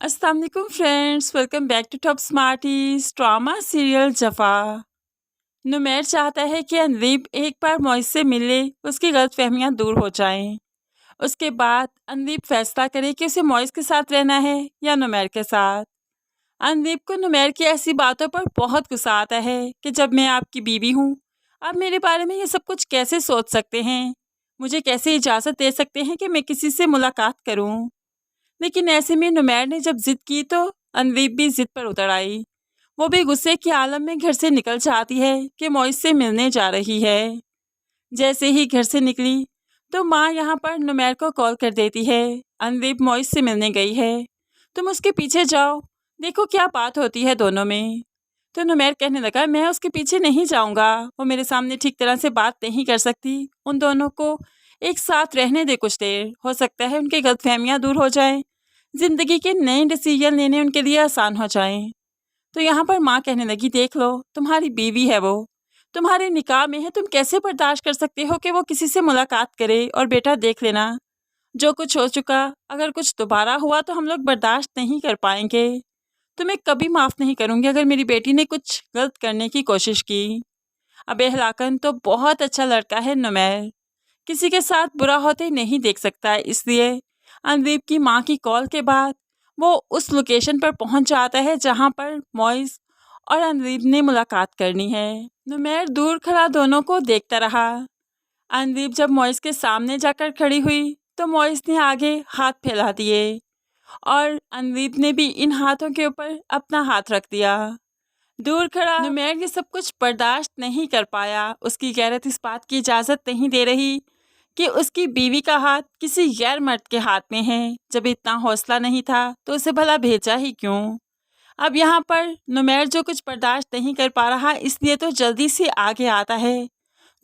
अस्सलाम वालेकुम friends, welcome back to top smarties drama serial Jafa. Numair चाहता है कि अनदीप एक बार मॉइज से मिले, उसकी गलतफहमियां दूर हो जाएं। उसके बाद अनदीप फैसला करे कि उसे मॉइज के साथ रहना है या नुमैर के साथ। अनदीप को नुमैर की ऐसी बातों पर बहुत गुस्सा आता है कि जब मैं आपकी बीवी हूँ, आप मेरे बारे में ये सब कुछ कैसे सोच सकते हैं? मुझे कैसे इजाज़त दे सकते हैं कि मैं किसी से मुलाकात करूँ? लेकिन ऐसे में नुमैर ने जब जिद की तो अनदीप भी जिद पर उतर आई। वो भी गुस्से के आलम में घर से निकल जाती है कि मॉइज से मिलने जा रही है। जैसे ही घर से निकली तो माँ यहाँ पर नुमैर को कॉल कर देती है। अनदीप मॉइज से मिलने गई है, तुम उसके पीछे जाओ, देखो क्या बात होती है दोनों में। तो नुमैर कहने लगा, मैं उसके पीछे नहीं जाऊँगा, वो मेरे सामने ठीक तरह से बात नहीं कर सकती। उन दोनों को एक साथ रहने दे कुछ देर, हो सकता है उनकी गलतफहमियाँ दूर हो जाएं, जिंदगी के नए डिसीजन लेने उनके लिए आसान हो जाएं। तो यहाँ पर माँ कहने लगी, देख लो, तुम्हारी बीवी है, वो तुम्हारे निकाह में है, तुम कैसे बर्दाश्त कर सकते हो कि वो किसी से मुलाकात करे? और बेटा देख लेना, जो कुछ हो चुका, अगर कुछ दोबारा हुआ तो हम लोग बर्दाश्त नहीं कर पाएंगे। तुम्हें कभी माफ़ नहीं करूँगी अगर मेरी बेटी ने कुछ गलत करने की कोशिश की। अब एहलाकन तो बहुत अच्छा लड़का है नुमैर, किसी के साथ बुरा होते नहीं देख सकता है, इसलिए अनदीप की माँ की कॉल के बाद वो उस लोकेशन पर पहुंच जाता है जहां पर मॉइज और अनदीप ने मुलाकात करनी है। नुमैर दूर खड़ा दोनों को देखता रहा। अनदीप जब मॉइज के सामने जाकर खड़ी हुई तो मॉइज ने आगे हाथ फैला दिए और अनदीप ने भी इन हाथों के ऊपर अपना हाथ रख दिया। दूर खड़ा नुमैर ये सब कुछ बर्दाश्त नहीं कर पाया। उसकी गैरत इस बात की इजाज़त नहीं दे रही कि उसकी बीवी का हाथ किसी गैर मर्द के हाथ में है। जब इतना हौसला नहीं था तो उसे भला भेजा ही क्यों? अब यहाँ पर नुमैर जो कुछ बर्दाश्त नहीं कर पा रहा, इसलिए तो जल्दी से आगे आता है,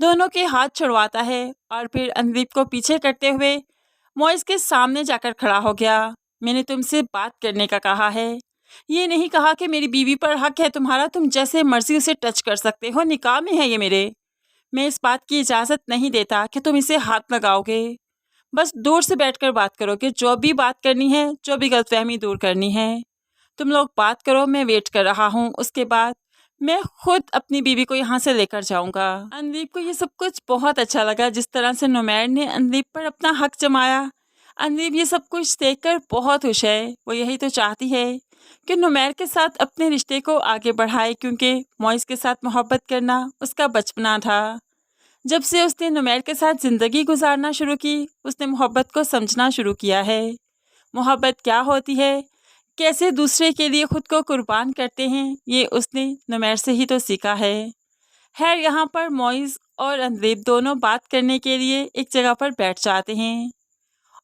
दोनों के हाथ छुड़वाता है और फिर अनदीप को पीछे करते हुए मॉइज के सामने जाकर खड़ा हो गया। मैंने तुमसे बात करने का कहा है, ये नहीं कहा कि मेरी बीवी पर हक है तुम्हारा, तुम जैसे मर्जी उसे टच कर सकते हो, निकाह में है ये मेरे। मैं इस बात की इजाज़त नहीं देता कि तुम इसे हाथ लगाओगे। बस दूर से बैठकर बात करोगे, जो भी बात करनी है, जो भी गलतफहमी दूर करनी है, तुम लोग बात करो, मैं वेट कर रहा हूँ। उसके बाद मैं खुद अपनी बीवी को यहाँ से लेकर जाऊँगा। अनदीप को ये सब कुछ बहुत अच्छा लगा, जिस तरह से नुमैर ने अनदीप पर अपना हक जमाया। अनदीप ये सब कुछ देखकर बहुत खुश है। वो यही तो चाहती है कि नुमैर के साथ अपने रिश्ते को आगे बढ़ाए, क्योंकि मॉइज के साथ मोहब्बत करना उसका बचपना था। जब से उसने नुमैर के साथ ज़िंदगी गुजारना शुरू की, उसने मोहब्बत को समझना शुरू किया है। मोहब्बत क्या होती है, कैसे दूसरे के लिए खुद को कुर्बान करते हैं, ये उसने नुमैर से ही तो सीखा है। यहाँ पर मॉइज और अनदीप दोनों बात करने के लिए एक जगह पर बैठ जाते हैं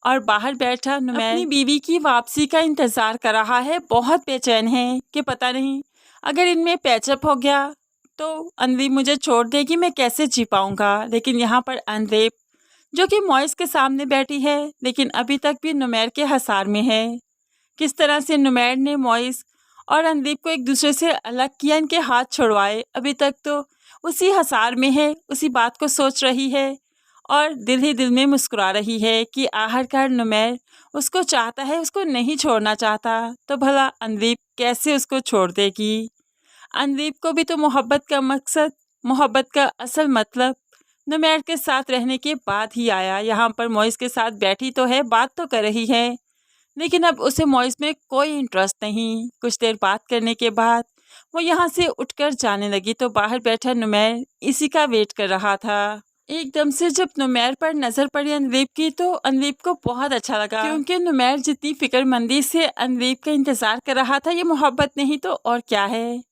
और बाहर बैठा नुमैर अपनी बीवी की वापसी का इंतज़ार कर रहा है। बहुत बेचैन है कि पता नहीं अगर इनमें पैचअप हो गया तो अनदीप मुझे छोड़ देगी, मैं कैसे जी पाऊँगा। लेकिन यहाँ पर अनदीप, जो कि मॉइज के सामने बैठी है लेकिन अभी तक भी नुमैर के हसार में है। किस तरह से नुमैर ने मॉइज और अनदीप को एक दूसरे से अलग किया, इनके हाथ छुड़वाए, अभी तक तो उसी हसार में है, उसी बात को सोच रही है और दिल ही दिल में मुस्कुरा रही है कि आखिरकार नुमैर उसको चाहता है, उसको नहीं छोड़ना चाहता, तो भला अनदीप कैसे उसको छोड़ देगी। अनदीप को भी तो मोहब्बत का मकसद, मोहब्बत का असल मतलब नुमैर के साथ रहने के बाद ही आया। यहाँ पर मॉइज के साथ बैठी तो है, बात तो कर रही है, लेकिन अब उसे मॉइज में कोई इंटरेस्ट नहीं। कुछ देर बात करने के बाद वो यहाँ से उठकर जाने लगी तो बाहर बैठा नुमैर इसी का वेट कर रहा था। एकदम से जब नुमैर पर नज़र पड़ी अनदीप की तो अनदीप को बहुत अच्छा लगा, क्योंकि नुमैर जितनी फिक्रमंदी से अनदीप का इंतज़ार कर रहा था, ये मोहब्बत नहीं तो और क्या है।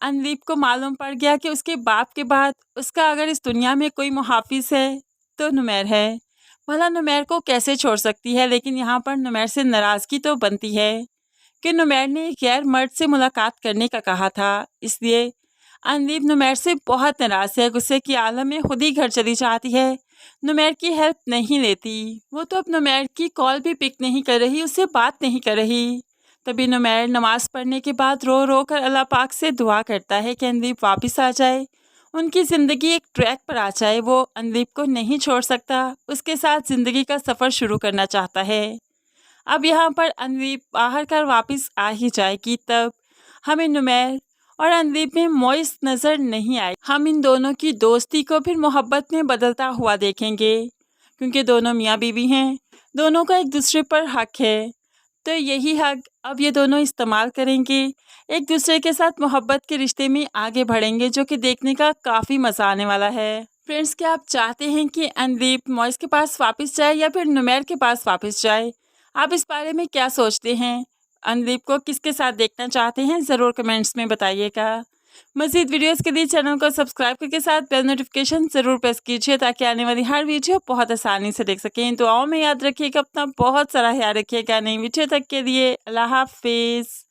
अनदीप को मालूम पड़ गया कि उसके बाप के बाद उसका अगर इस दुनिया में कोई मुहाफिज है तो नुमैर है। भला नुमैर को कैसे छोड़ सकती है, लेकिन यहाँ पर नुमैर से नाराज़गी तो बनती है कि नुमैर ने गैर मर्द से मुलाकात करने का कहा था, इसलिए अनदीप नुमैर से बहुत नाराज़ है। गुस्से की आलम में खुद ही घर चली जाती है, नुमैर की हेल्प नहीं लेती। वो तो अब नुमैर की कॉल भी पिक नहीं कर रही, उससे बात नहीं कर रही। तभी नुमैर नमाज़ पढ़ने के बाद रो रो कर अल्लाह पाक से दुआ करता है कि अनदीप वापस आ जाए, उनकी ज़िंदगी एक ट्रैक पर आ जाए। वो अनदीप को नहीं छोड़ सकता, उसके साथ ज़िंदगी का सफ़र शुरू करना चाहता है। अब यहाँ पर अनदीप बाहर कर वापस आ ही जाएगी, तब हमें नुमैर और अनदीप में मॉइस नज़र नहीं आए। हम इन दोनों की दोस्ती को फिर मोहब्बत में बदलता हुआ देखेंगे, क्योंकि दोनों मियाँ बीवी हैं, दोनों का एक दूसरे पर हक है। तो यही हक अब ये दोनों इस्तेमाल करेंगे, एक दूसरे के साथ मोहब्बत के रिश्ते में आगे बढ़ेंगे, जो कि देखने का काफ़ी मज़ा आने वाला है। फ्रेंड्स, क्या आप चाहते हैं कि अनदीप मॉइस के पास वापस जाए या फिर नुमैर के पास वापस जाए? आप इस बारे में क्या सोचते हैं? अनदीप को किसके साथ देखना चाहते हैं, ज़रूर कमेंट्स में बताइएगा। मज़ीद वीडियोस के लिए चैनल को सब्सक्राइब करके साथ बेल नोटिफिकेशन ज़रूर प्रेस कीजिए, ताकि आने वाली हर वीडियो बहुत आसानी से देख सकें। दुआओं में याद रखिएगा, अपना बहुत सारा ख्याल रखिएगा। नई वीडियो तक के लिए अल्लाह हाफिज़।